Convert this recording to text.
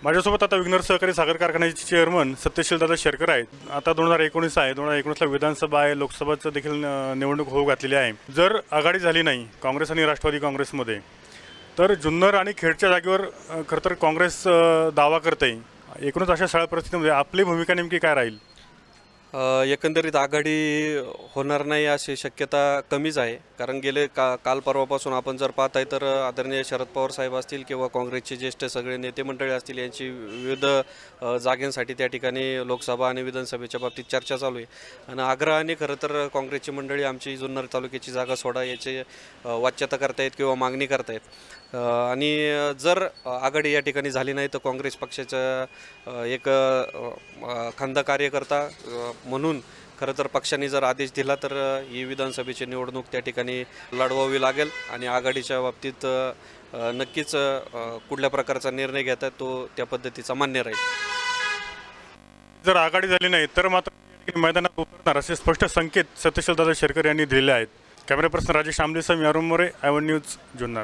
माझ्यासोबत आता विघ्नर सहकारी साखर कारखान्याचे चेअरमन सत्यशीलदादा शेरकर आहेत. आता 2019 आहे. 2019ला विधानसभा आहे, लोकसभाचं देखील निवडणूक होऊ घातलेली आहे. जर आघाडी झाली नाही काँग्रेस आणि राष्ट्रवादी काँग्रेसमध्ये, तर जुन्नर आणि खेडच्या जागेवर खरं तर काँग्रेस दावा करते. एकूणच अशा सगळ्या परिस्थितीमध्ये आपली भूमिका नेमकी काय राहील? एकंदरीत आघाडी होणार नाही अशी शक्यता कमीच आहे. कारण गेले काल परवापासून आपण जर पाहत आहे तर आदरणीय शरद पवार साहेब असतील किंवा काँग्रेसचे ज्येष्ठ सगळे नेते मंडळी असतील यांची विविध जागांसाठी त्या ठिकाणी लोकसभा आणि विधानसभेच्या बाबतीत चर्चा चालू आहे. आणि आग्रहाने खरं तर काँग्रेसची मंडळी आमची जुन्नर तालुक्याची जागा सोडा याची वाच्यता करतायत किंवा मागणी करतायत. आणि जर आघाडी या ठिकाणी झाली नाही तर काँग्रेस पक्षाचं एक खंदा कार्यकर्ता म्हणून खरं तर पक्षाने जर आदेश दिला तर ही विधानसभेची निवडणूक त्या ठिकाणी लढवावी लागेल. आणि आघाडीच्या बाबतीत नक्कीच कुठल्या प्रकारचा निर्णय घेतात तो त्या पद्धतीचा मान्य राहील. जर आघाडी झाली नाही तर मात्र मैदानात उतरणार असे स्पष्ट संकेत सत्यशीलदादा शेरकर यांनी दिलेले आहेत. कॅमेरा पर्सन राजेश आमदेसह मी अरुण मोरे, I1 न्यूज जुन्नर.